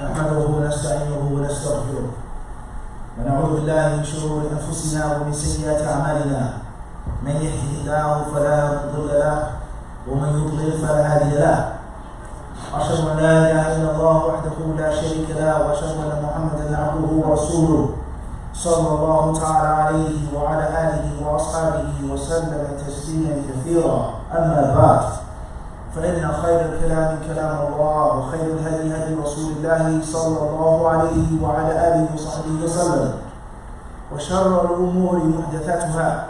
نحمده ونستعينه ونستغفره ونعوذ بالله من شرور انفسنا ومن سيئات اعمالنا من يهده الله فلا مضل له ومن يضلل فلا هادي له اشهد ان لا اله الا الله وحده لا شريك له واشهد ان محمدا عبده ورسوله صلى الله تعالى عليه وعلى اله واصحابه وسلم تسليما كثيرا اما بعد فإن خير الكلام كلام الله وخير الهدي هدي رسول الله صلى الله عليه وعلى آله وصحبه وسلم وشر الأمور محدثاتها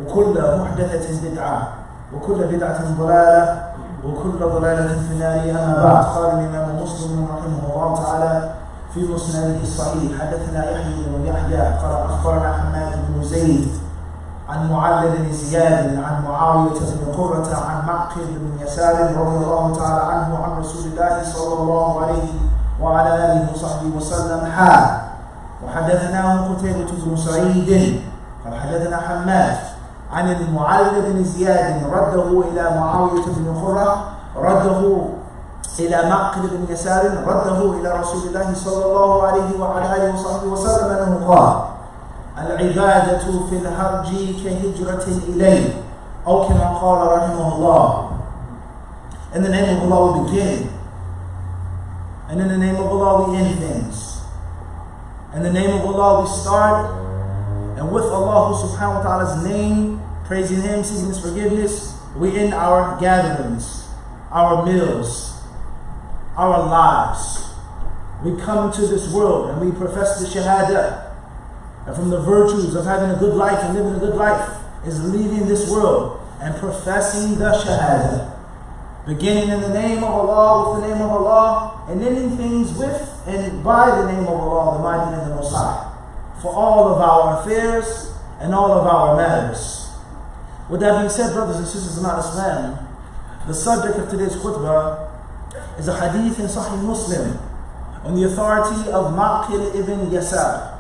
وكل محدثة بدعة وكل بدعة ضلالة وكل ضلالة في النار. أما بعد. قال الإمام مسلم رحمه الله تعالى في مسنده الصحيح حدثنا يحيى بن يحيى قال أخبرنا حماد بن زيد عن معل بن زياد عن معاوية بن قرة عن معقل بن يسار رضي الله تعالى عنه عن رسول الله صلى الله عليه وعلى آله وصحبه وسلم حال. وحدثناه قتيبة بن سعيد قال حدثنا حماد عن المعل بن زياد رده إلى معاوية بن قرة رده إلى معقل بن يسار رده إلى رسول الله صلى الله عليه وعلى آله وصحبه وسلم أنه قال: العبادة في الهرج كهجرة إليه أو كما قال رحمه الله. In the name of Allah we begin, and in the name of Allah we end things. In the name of Allah we start, and with Allah subhanahu wa ta'ala's name, praising Him, seeking His forgiveness, we end our gatherings, our meals, our lives. We come into this world and we profess the Shahada. And from the virtues of having a good life and living a good life is leaving this world and professing the Shahada. Beginning in the name of Allah, with the name of Allah, and ending things with and by the name of Allah, the Mighty and the Most High, for all of our affairs and all of our matters. With that being said, brothers and sisters in Islam, the subject of today's khutbah is a hadith in Sahih Muslim on the authority of Maqil ibn Yasar.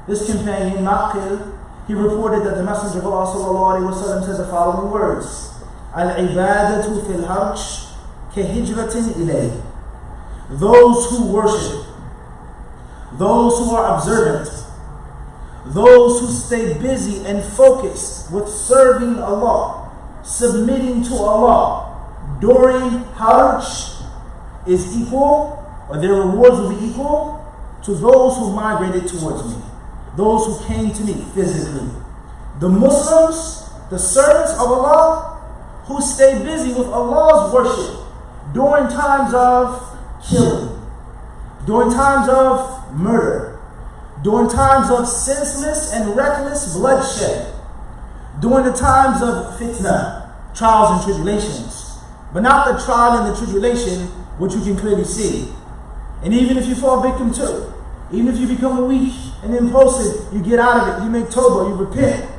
This companion, Maqil, he reported that the Messenger of Allah sallallahu alaihi wasallam said the following words: Al-ibadatu fil harj kahijratin ilayh. Those who worship, those who are observant, those who stay busy and focused with serving Allah, submitting to Allah during Hajj is equal, or their rewards will be equal to those who migrated towards me, those who came to me physically. The Muslims, the servants of Allah, who stay busy with Allah's worship during times of killing, during times of murder, during times of senseless and reckless bloodshed, during the times of fitna, trials and tribulations, but not the trial and the tribulation which you can clearly see. And even if you fall victim to it, even if you become weak and impulsive, you get out of it, you make tawbah, you repent.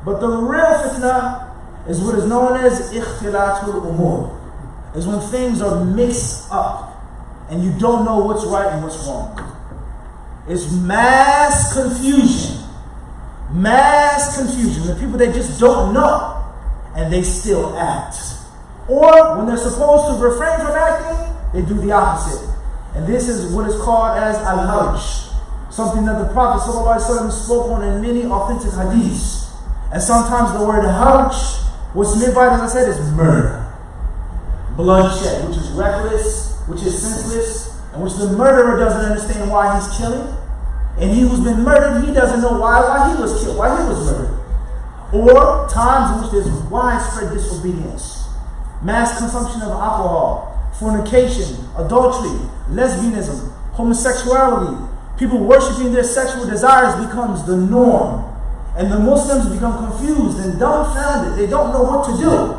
But the real fitna is what is known as ikhtilatul umur, is when things are mixed up and you don't know what's right and what's wrong. It's mass confusion. Mass confusion. The people, they just don't know and they still act. Or when they're supposed to refrain from acting, they do the opposite. And this is what is called as al-hajj, something that the Prophet ﷺ spoke on in many authentic hadiths. And sometimes the word hajj, what's meant by it, as I said, is murder, bloodshed, which is reckless, which is senseless, and which the murderer doesn't understand why he's killing. And he who's been murdered, he doesn't know why he was killed, why he was murdered. Or times in which there's widespread disobedience, mass consumption of alcohol, fornication, adultery, lesbianism, homosexuality, people worshiping their sexual desires becomes the norm. And the Muslims become confused and dumbfounded. They don't know what to do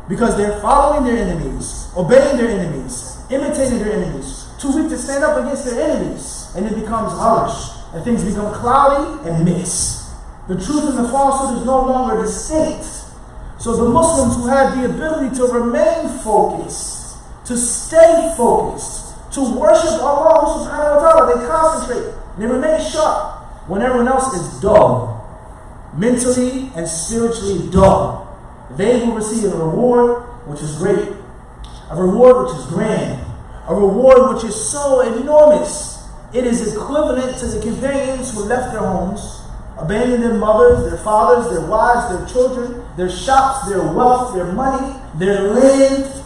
because they're following their enemies, obeying their enemies, imitating their enemies, too weak to stand up against their enemies. And it becomes harsh, and things become cloudy and mixed. The truth and the falsehood is no longer distinct. So the Muslims who have the ability to remain focused, to stay focused, to worship Allah subhanahu wa ta'ala, they concentrate, they remain sharp when everyone else is dull, mentally and spiritually dull. They will receive a reward which is great. a reward which is grand, a reward which is so enormous. It is equivalent to the companions who left their homes, abandoned their mothers, their fathers, their wives, their children, their shops, their wealth, their money, their land,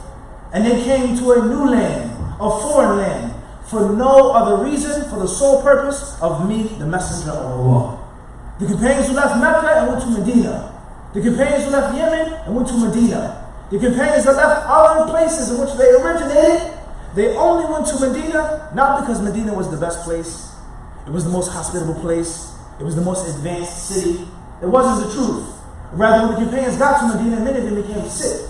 and they came to a new land, a foreign land, for no other reason, for the sole purpose of meeting the Messenger of Allah. The companions who left Mecca and went to Medina. The companions who left Yemen and went to Medina. The companions that left other places in which they originated, they only went to Medina, not because Medina was the best place, it was the most hospitable place, it was the most advanced city. It wasn't the truth. Rather, when the companions got to Medina, many of them became sick,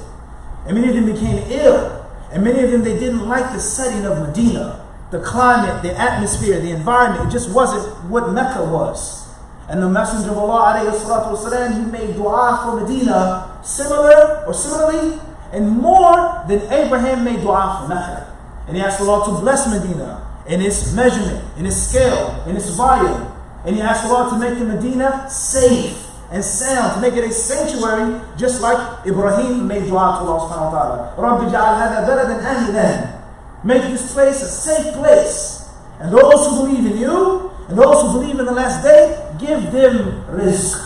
and many of them became ill, and many of them, they didn't like the setting of Medina. The climate, the atmosphere, the environment, it just wasn't what Mecca was. And the Messenger of Allah, alayhi salatu wasalam, he made dua for Medina similarly, and more than Abraham made dua for Mecca. And he asked Allah to bless Medina in its measurement, in its scale, in its volume. And he asked Allah to make the Medina safe and sound, to make it a sanctuary, just like Ibrahim made dua to Allah subhanahu wa ta'ala. Rabbi ja'al hadha baladan aminan. Make this place a safe place. And those who believe in you, and those who believe in the last day, give them rizq.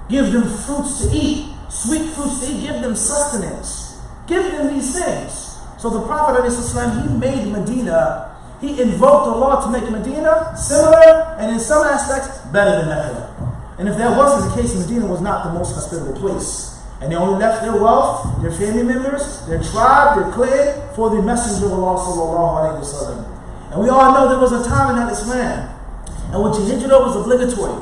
Give them fruits to eat, sweet fruits to eat, give them sustenance. Give them these things. So the Prophet ﷺ, he made Medina, he invoked Allah to make Medina similar, and in some aspects, better than Mecca. And if that wasn't the case, Medina was not the most hospitable place. And they only left their wealth, their family members, their tribe, their clan, for the Messenger of Allah sallallahu alayhi wa sallam. And we all know there was a time in that Islam in which hijrah was obligatory.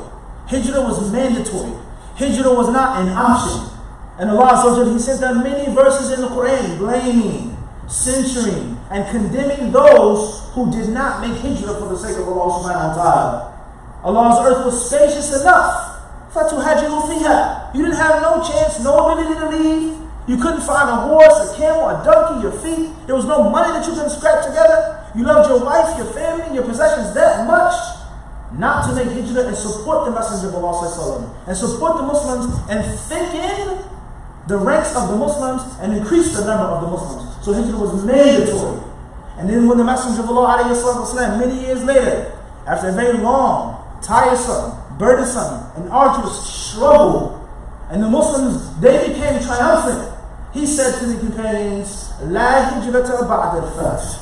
Hijrah was mandatory. Hijrah was not an option. And Allah Azza wa Jalla, he sent down many verses in the Quran blaming, censuring, and condemning those who did not make hijrah for the sake of Allah subhanahu wa ta'ala. Allah's earth was spacious enough. فَتُهَاجِرُوا فِيهَا. You didn't have no chance, no ability to leave. You couldn't find a horse, a camel, a donkey, your feet. There was no money that you could scrap together. You loved your wife, your family, your possessions that much, not to make hijrah and support the Messenger of Allah sallallahu alaihi wasallam, and support the Muslims and thicken the ranks of the Muslims and increase the number of the Muslims. So hijrah was mandatory. And then when the Messenger of Allah alayhi wasallam, many years later, after a very long, tiresome, burdensome, and arduous struggle, and the Muslims, they became triumphant, he said to the companions, لا هجرة بعد الفتح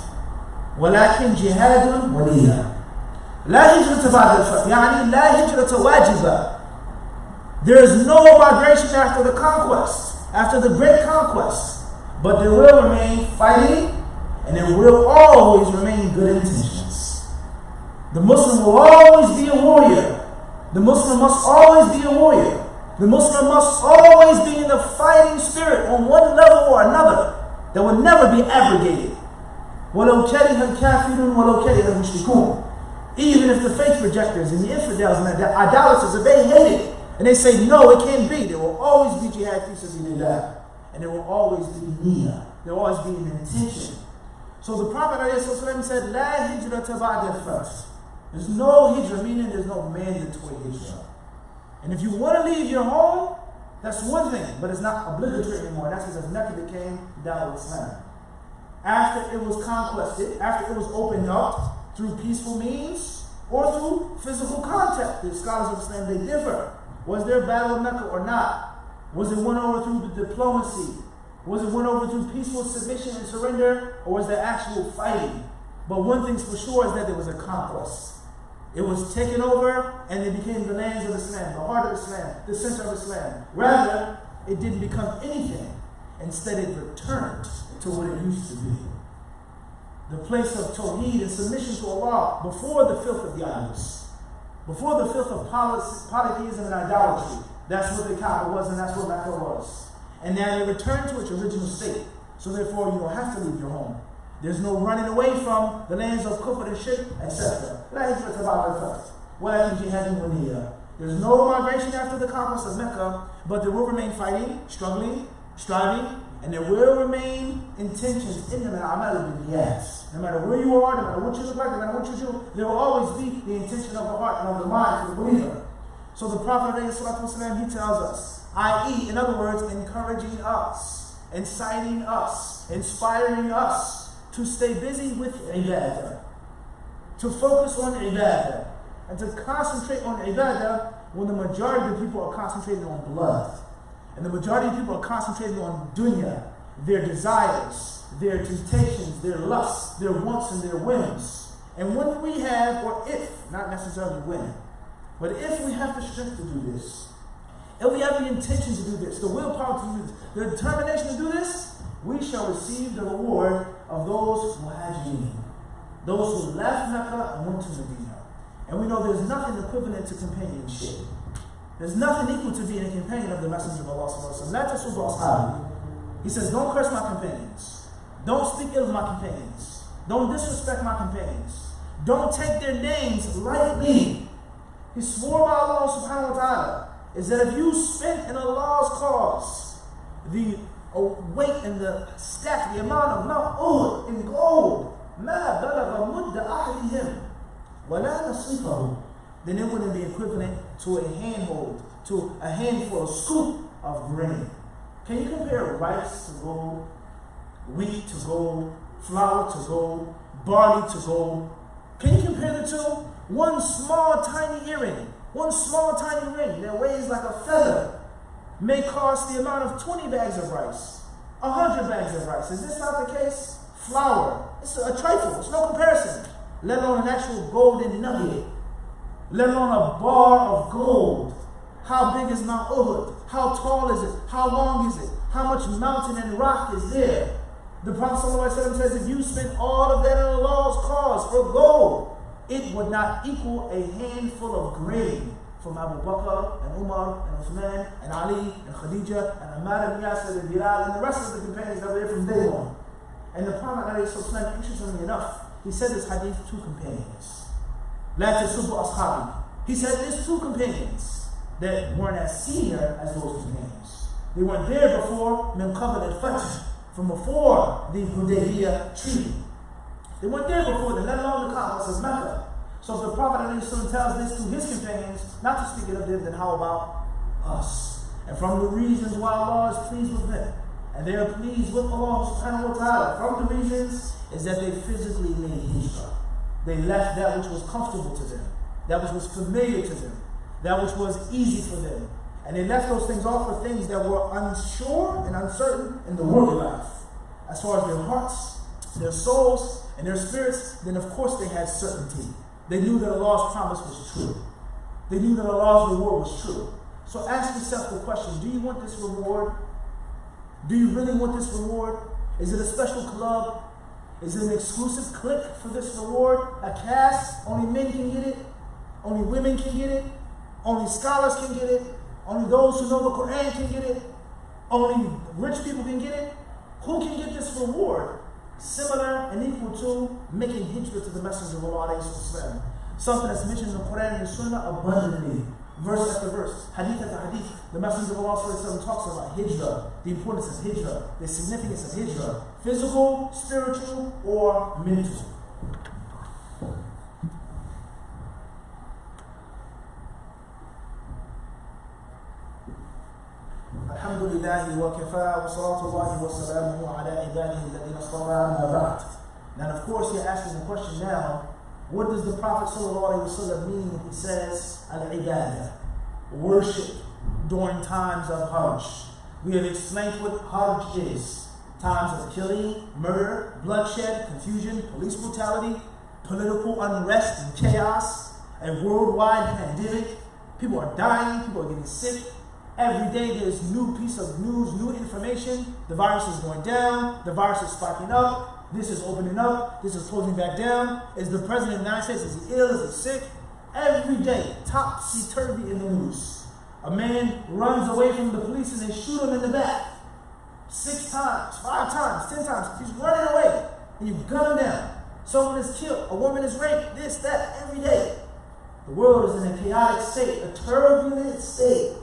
ولكن جهاد ونية. لا هجرة بعد الفتح يعني لا هجرة واجبة. There is no migration after the conquest, after the great conquest, but there will remain fighting, and there will always remain good intentions. The Muslim will always be a warrior. The Muslim must always be a warrior. The Muslim must always be in the fighting spirit on one level or another that will never be abrogated. وَلَوْ كَرِهَ الْكَافِرُونَ وَلَوْ كَرِهَ الْمُشْرِكُونَ. Even if the faith rejectors and the infidels and the idolaters, if they hate it, and they say, no, it can't be, there will always be jihad fi sabilillah. And there will always be niyyah. There will always be an intention. So the Prophet ﷺ said, لَا هِجْرَةَ بَعْدَ الْفَتْحِ. There's no hijrah, meaning there's no mandatory hijrah. And if you want to leave your home, that's one thing, but it's not obligatory anymore. That's because Mecca became Darul Islam. After it was conquested, after it was opened up through peaceful means or through physical contact, the scholars of Islam, they differ. Was there a battle of Mecca or not? Was it won over through diplomacy? Was it won over through peaceful submission and surrender? Or was there actual fighting? But one thing's for sure is that there was a conquest. It was taken over and it became the lands of Islam, the heart of Islam, the center of Islam. Rather, it didn't become anything. Instead, it returned to what it used to be. The place of Tawheed and submission to Allah before the filth of the idols. Before the filth of polytheism and idolatry. That's what the Kaaba was and that's what Mecca was. And now it returned to its original state. So therefore, you don't have to leave your home. There's no running away from the lands of kufr and shirk, etc. There's no migration after the conquest of Mecca, but there will remain fighting, struggling, striving, and there will remain intentions in them. No matter where you are, no matter what you look like, no matter what you do, there will always be the intention of the heart and of the mind for the believer. So the Prophet ﷺ, he tells us, i.e., in other words, encouraging us inciting us, inspiring us to stay busy with ibadah, to focus on ibadah, and to concentrate on ibadah when the majority of the people are concentrating on blood. And the majority of people are concentrating on dunya, their desires, their temptations, their lusts, their wants, and their whims. And when we have, or if, not necessarily when, but if we have the strength to do this, if we have the intention to do this, the willpower to do this, the determination to do this, we shall receive the reward of those muhajirin, those who left Mecca and went to Medina. And we know there's nothing equivalent to companionship. There's nothing equal to being a companion of the Messenger of Allah sallallahu alaihi wasallam. He says, don't curse my companions. Don't speak ill of my companions. Don't disrespect my companions. Don't take their names lightly. He swore by Allah subhanahu wa ta'ala is that if you spent in Allah's cause the weight and the stack, the amount of Mount Uhud in gold, مَا بَلَغَ مُدَّ أَحْدِهِمْ وَلَا نَصِيفَهُ, then it wouldn't be equivalent to a handhold, to a handful, a scoop of grain. Can you compare rice to gold, wheat to gold, flour to gold, barley to gold? Can you compare the two? One small tiny earring, one small tiny ring that weighs like a feather may cost the amount of 20 bags of rice, 100 bags of rice. Is this not the case? Flour, it's a trifle, it's no comparison. Let alone an actual golden nugget, let alone a bar of gold. How big is Mount Uhud? How tall is it? How long is it? How much mountain and rock is there? The Prophet ﷺ says if you spent all of that in Allah's cause for gold, it would not equal a handful of grain from Abu Bakr and Umar and Uthman and Ali and Khadija and Ammar and Yasir and Bilal and the rest of the companions that were there from day one. And the Prophet ﷺ, interestingly enough, he said this hadith to two companions. La tasubbu ashabi. He said there's two companions that weren't as senior as those companions. They weren't there before min qabl al-fath, from before the Hudaybiyah treaty. They weren't there before them, let alone the conquest of Mecca. So if the Prophet ﷺ tells this to his companions, not to speak it of them, then how about us? And from the reasons why Allah is pleased with them, and they are pleased with Allah subhanahu wa ta'ala, from the reasons is that they physically made hijrah. They left that which was comfortable to them, that which was familiar to them, that which was easy for them. And they left those things off for things that were unsure and uncertain in the worldly life. As far as their hearts, their souls, and their spirits, then of course they had certainty. They knew that Allah's promise was true. They knew that Allah's reward was true. So ask yourself the question, do you want this reward? Do you really want this reward? Is it a special club? Is it an exclusive clique for this reward? A caste? Only men can get it? Only women can get it? Only scholars can get it? Only those who know the Quran can get it? Only rich people can get it? Who can get this reward? Similar and equal to making hijrah to the Messenger of Allah, something that's mentioned in the Quran and the Sunnah abundantly, verse after verse, hadith after hadith. The Messenger of Allah talks about hijrah, the importance of hijrah, the significance of hijrah, physical, spiritual, or mental. Alhamdulillah wa kafa wa salatullahi wa salamuhu ala ibadihi alladhina istafa ma ba'd. Now of course you're asking the question now, what does the Prophet sallallahu alaihi wasallam mean when he says al-ibadah, worship during times of Hajj? We have explained what Hajj is. Times of killing, murder, bloodshed, confusion, police brutality, political unrest and chaos, a worldwide pandemic. People are dying, people are getting sick. Every day there's new piece of news, new information. The virus is going down, the virus is spiking up, this is opening up, this is closing back down. Is the President of the United States, is he ill, is he sick? Every day, topsy-turvy in the news. A man runs away from the police and they shoot him in the back. 6 times, 5 times, 10 times. He's running away and you gun him down. Someone is killed, a woman is raped, this, that, every day. The world is in a chaotic state, a turbulent state.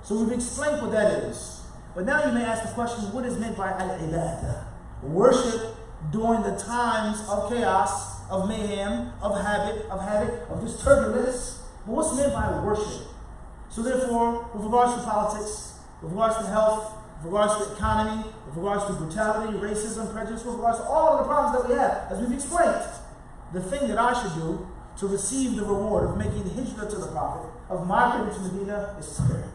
So we've explained what that is. But now you may ask the question, what is meant by al-ibadah? Worship during the times of chaos, of mayhem, of havoc, of this turbulence. But what's meant by worship? So therefore, with regards to politics, with regards to health, with regards to the economy, with regards to brutality, racism, prejudice, with regards to all of the problems that we have, as we've explained. The thing that I should do to receive the reward of making the hijrah to the Prophet, of migrating to Medina, is prayer.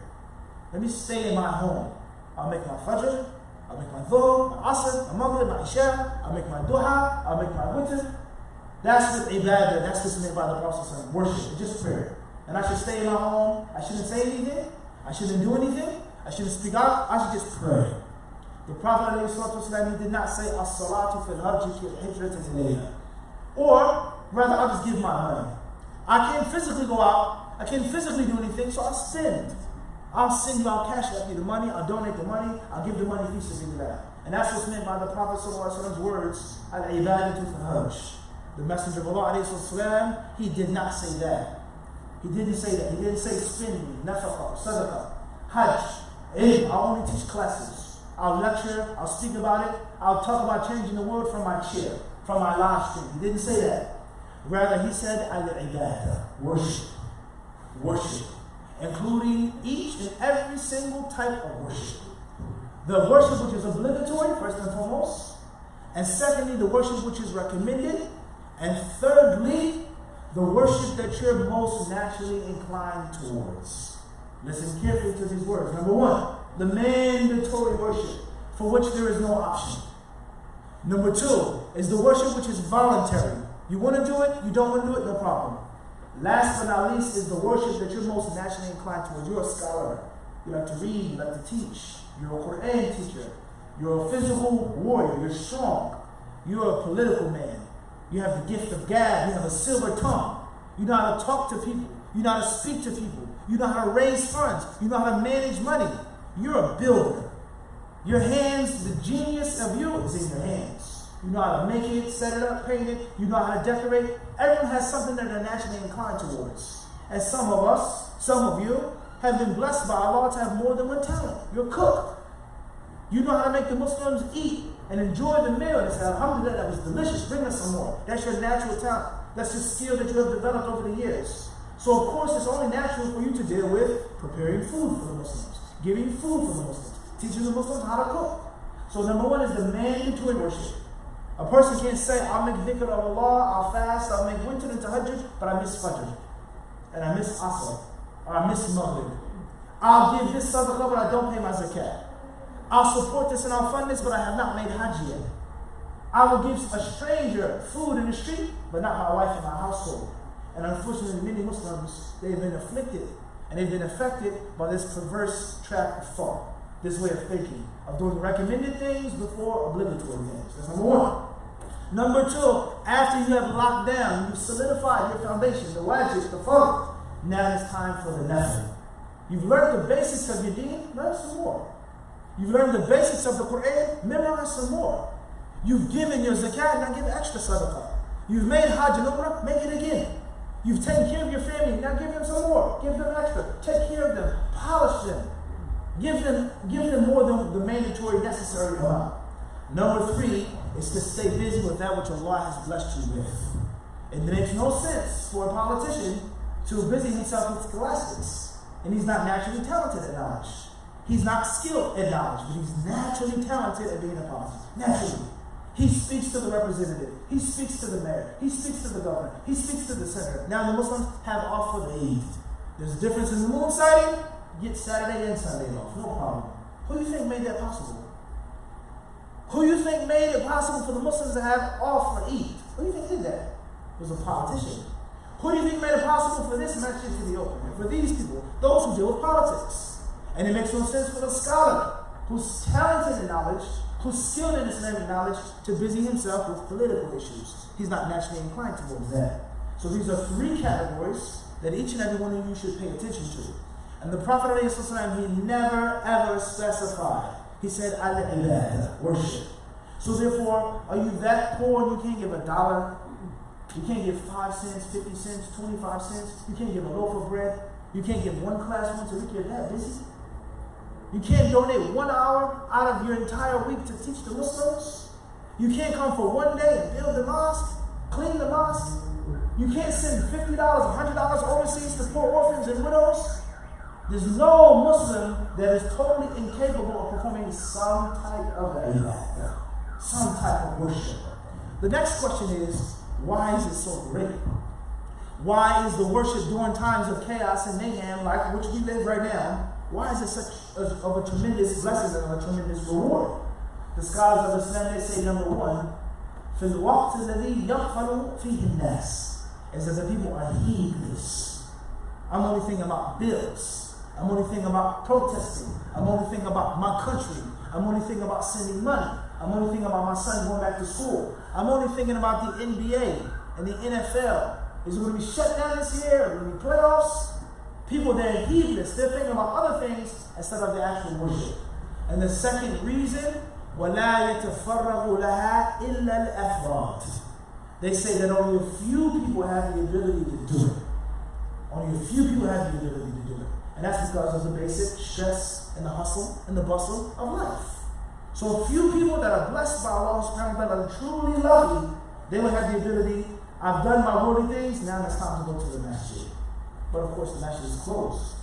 Let me stay in my home. I'll make my fajr, I'll make my dhuhr, my asr, my maghrib, my isha, I'll make my duha, I'll make my witr. That's what ibadah, that's what's meant by the Prophet, worship, it's just prayer. And I should stay in my home, I shouldn't say anything, I shouldn't do anything, I shouldn't speak out, I should just pray. The Prophet ﷺ, he did not say, as-salatu fil hajji kil hijrat ilayha. Or, rather, I'll just give my money. I can't physically go out, I can't physically do anything, so I'll spend. I'll send you, I'll cash out you the money, I'll donate the money, I'll give the money fi sabilillah. And that's what's meant by the Prophet ﷺ's words, al-ibadatu fil hajj. The Messenger of Allah ﷺ, he did not say that. He didn't say that. He didn't say spending, nafaqah, sadaqah, hajj, ilm. I'll only teach classes. I'll lecture, I'll speak about it, I'll talk about changing the world from my chair, from my live stream. He didn't say that. Rather, he said al-ibadah, worship. Worship. Including each and every single type of worship. The worship which is obligatory, first and foremost. And secondly, the worship which is recommended. And thirdly, the worship that you're most naturally inclined towards. Listen carefully to these words. Number one, the mandatory worship for which there is no option. Number two is the worship which is voluntary. You want to do it, you don't want to do it, no problem. Last but not least is the worship that you're most naturally inclined towards. You're a scholar. You like to read, you like to teach. You're a Quran teacher. You're a physical warrior. You're strong. You're a political man. You have the gift of gab. You have a silver tongue. You know how to talk to people. You know how to speak to people. You know how to raise funds. You know how to manage money. You're a builder. Your hands, the genius of you is in your hands. You know how to make it, set it up, paint it. You know how to decorate. Everyone has something that they're naturally inclined towards. And some of us, some of you, have been blessed by Allah to have more than one talent. You're a cook. You know how to make the Muslims eat and enjoy the meal. And say, alhamdulillah, that was delicious. Bring us some more. That's your natural talent. That's your skill that you have developed over the years. So, of course, it's only natural for you to deal with preparing food for the Muslims, giving food for the Muslims, teaching the Muslims how to cook. So, number one is the mandatory worship. A person can't say, I'll make dhikr of Allah, I'll fast, I'll make winter and tahajjud, but I miss fajr, and I miss asr, or I miss maghrib. I'll give this sadaqah, but I don't pay my zakat. I'll support this and I'll fund this, but I have not made hajj yet. I will give a stranger food in the street, but not my wife and my household. And unfortunately, many Muslims, they've been afflicted, and they've been affected by this perverse track of thought, this way of thinking, of doing recommended things before obligatory things. That's number one. Number two, after you have locked down, you've solidified your foundation, the wajib, the fard. Now it's time for the nafil. You've learned the basics of your deen, learn some more. You've learned the basics of the Quran, memorize some more. You've given your zakat, now give extra sadaqah. You've made hajj and umrah, make it again. You've taken care of your family, now give them some more. Give them extra. Take care of them, polish them. Give them more than the mandatory necessary amount. Number three is to stay busy with that which Allah has blessed you with. It makes no sense for a politician to busy himself with scholastics. And he's not naturally talented at knowledge. He's not skilled at knowledge, but he's naturally talented at being a politician. Naturally. He speaks to the representative. He speaks to the mayor. He speaks to the governor. He speaks to the senator. Now the Muslims have off for the Eid. There's a difference in the moon sighting. Get Saturday and Sunday off. No problem. Who do you think made that possible? Who do you think made it possible for the Muslims to have off for Eid? Who do you think did that? It was a politician. Who do you think made it possible for this Masjid to be open? And for these people, those who deal with politics. And it makes no sense for the scholar who's talented in knowledge, who's skilled in Islamic knowledge, to busy himself with political issues. He's not naturally inclined towards that. So these are three categories that each and every one of you should pay attention to. And the Prophet ﷺ, he never ever specified. He said, al-ibadah, worship. So therefore, are you that poor and you can't give $1? You can't give 5 cents, 50 cents, 25 cents. You can't give a loaf of bread. You can't give one class once a week. You're that busy. You can't donate 1 hour out of your entire week to teach the Muslims. You can't come for one day and build the mosque, clean the mosque. You can't send $50, $100 overseas to poor orphans and widows. There's no Muslim that is totally incapable of performing some type of ibadah, some type of worship. The next question is, why is it so great? Why is the worship during times of chaos and mayhem, like which we live right now, why is it such of a tremendous blessing and a tremendous reward? The scholars of Islam, they say, number one, في الوقت الذي يغفل فيه الناس, is that the people are heedless. I'm only thinking about bills. I'm only thinking about protesting. I'm only thinking about my country. I'm only thinking about sending money. I'm only thinking about my son going back to school. I'm only thinking about the NBA and the NFL. Is it going to be shut down this year? Is it going to be playoffs? People, they're heedless. They're thinking about other things instead of the actual worship. And the second reason, وَلَا يَتَفَرَّغُ لَهَا إِلَّا الْأَفْرَادِ. They say that only a few people have the ability to do it. Only a few people have the ability to do it. And that's because of the basic stress and the hustle and the bustle of life. So a few people that are blessed by Allah subhanahu wa ta'ala are truly lucky, they will have the ability, I've done my holy things, now it's time to go to the Masjid. But of course the Masjid is closed.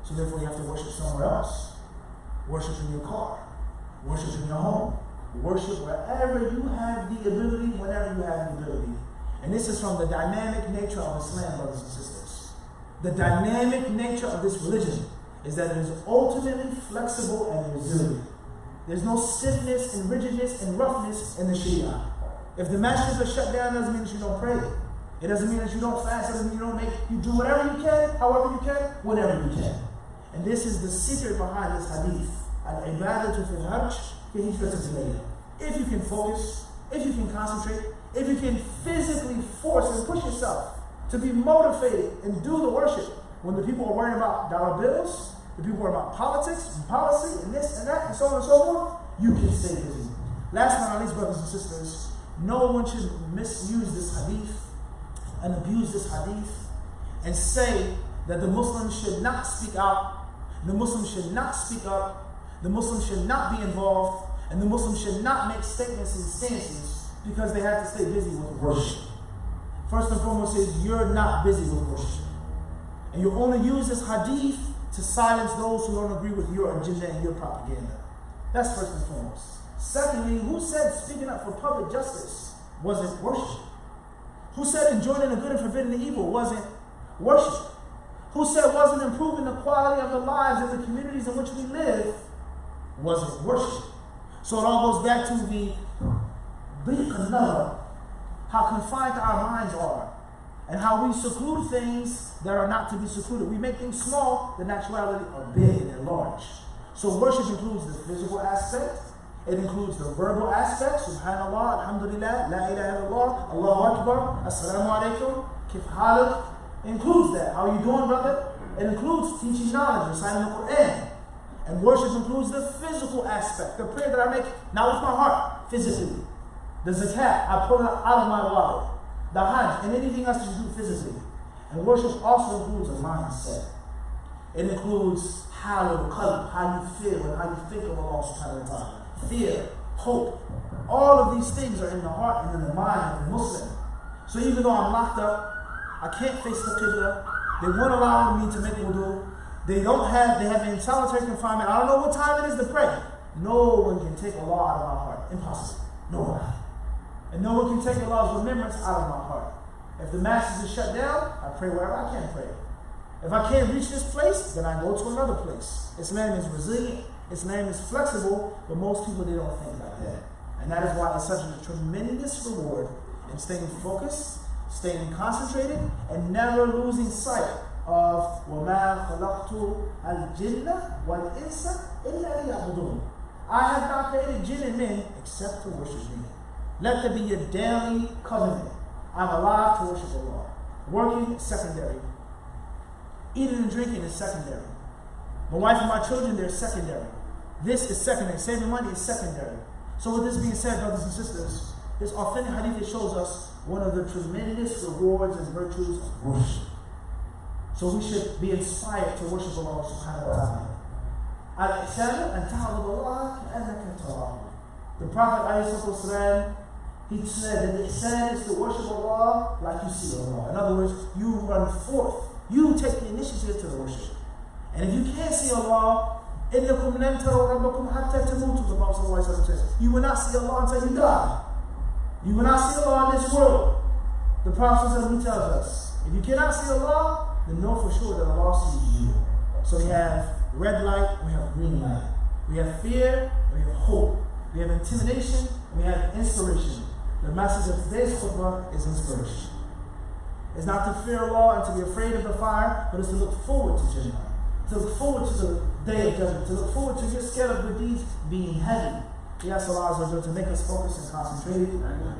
So therefore you have to worship somewhere else. Worship in your car. Worship in your home. Worship wherever you have the ability, whenever you have the ability. And this is from the dynamic nature of Islam, brothers and sisters. The dynamic nature of this religion is that it is ultimately flexible and resilient. There's no stiffness and rigidness and roughness in the Sharia. If the masjids are shut down, it doesn't mean that you don't pray. It doesn't mean that you don't fast. It doesn't mean you do whatever you can, however you can, whenever you can. And this is the secret behind this hadith. Al-ibadatu fil harj fi hijratil layl. If you can focus, if you can concentrate, if you can physically force and push yourself to be motivated and do the worship, when the people are worrying about dollar bills, the people worry about politics and policy and this and that and so on and so forth, you can stay busy. Last but not least, brothers and sisters, no one should misuse this hadith and abuse this hadith and say that the Muslims should not speak out, the Muslims should not speak up, the Muslims should not be involved, and the Muslims should not make statements and stances because they have to stay busy with worship. First and foremost is you're not busy with worship. And you only use this hadith to silence those who don't agree with your agenda and your propaganda. That's first and foremost. Secondly, who said speaking up for public justice wasn't worship? Who said enjoining the good and forbidding the evil wasn't worship? Who said wasn't improving the quality of the lives of the communities in which we live wasn't worship? So it all goes back to the another, how confined our minds are, and how we seclude things that are not to be secluded. We make things small, the actuality are big and they're large. So worship includes the physical aspect, it includes the verbal aspect, subhanallah, alhamdulillah, la ilaha illallah, Allahu Akbar, assalamu alaikum, kif halak. It includes that. How are you doing, brother? It includes teaching knowledge, reciting the Quran. And worship includes the physical aspect, the prayer that I make, not with my heart, physically. The zakat, I pull it out of my wallet. The hajj, and anything else that you do physically. And worship also includes a mindset. It includes how you feel and how you think of Allah subhanahu wa ta'ala. Fear, hope. All of these things are in the heart and in the mind of the Muslim. So even though I'm locked up, I can't face the Qibla, they won't allow me to make wudu, they have me in solitary confinement, I don't know what time it is to pray. No one can take Allah out of my heart. Impossible. Nobody. And no one can take Allah's remembrance out of my heart. If the masjid is shut down, I pray wherever I can pray. If I can't reach this place, then I go to another place. Islam is resilient, Islam is flexible, but most people, they don't think like that. And that is why it's such a tremendous reward in staying focused, staying concentrated, and never losing sight of وَمَا خَلَقْتُ الْجِنَّ وَالْإِنسَ إِلَّا لِيَعْبُدُونَ. I have not created jinn and men except to worship me. Let there be a daily covenant. I'm alive to worship Allah. Working is secondary. Eating and drinking is secondary. My wife and my children, they're secondary. This is secondary. Saving money is secondary. So with this being said, brothers and sisters, this authentic hadith shows us one of the tremendous rewards and virtues of worship. So we should be inspired to worship Allah subhanahu wa ta'ala. Al-ihsan an ta'budu Allah ka'annaka tarahu. The Prophet, he said that the ihsan is to worship Allah like you see Allah. In other words, you run forth. You take the initiative to the worship. And if you can't see Allah, إِنَّكُمْ لَن تَرَوْا رَبَّكُمْ حَتَّى تَمُوتُوا, the Prophet ﷺ says. You will not see Allah until you die. You will not see Allah in this world. The Prophet tells us, if you cannot see Allah, then know for sure that Allah sees you. So we have red light, we have green light. We have fear, we have hope. We have intimidation, we have inspiration. The message of today's khutbah is inspiration. It's not to fear Allah and to be afraid of the fire, but it's to look forward to Jannah. To look forward to the day of judgment. To look forward to your scale of good deeds being heavy. We ask Allah to make us focused and concentrated.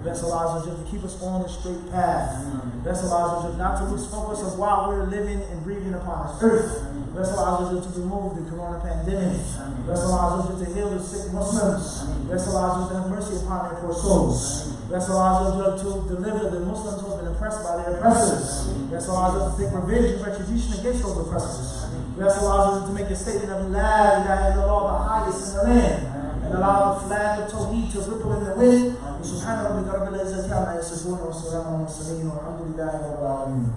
We ask Allah to keep us on the straight path. We ask Allah not to lose focus of while we're living and breathing upon this earth. We ask Allah to remove the corona pandemic. We ask Allah to heal the sick Muslims. We ask Allah to have mercy upon their poor souls. We ask Allah to deliver the Muslims who have been oppressed by their oppressors. We ask Allah to take revenge and retribution against those oppressors. We ask Allah to make the statement of La ilaha illallah the highest in the land. And allow the flag of Tawheed to ripple in the wind. Subhana rabbika rabbil izzati amma yasifun wa salamun ala al-mursalin walhamdulillahi rabbil alamin.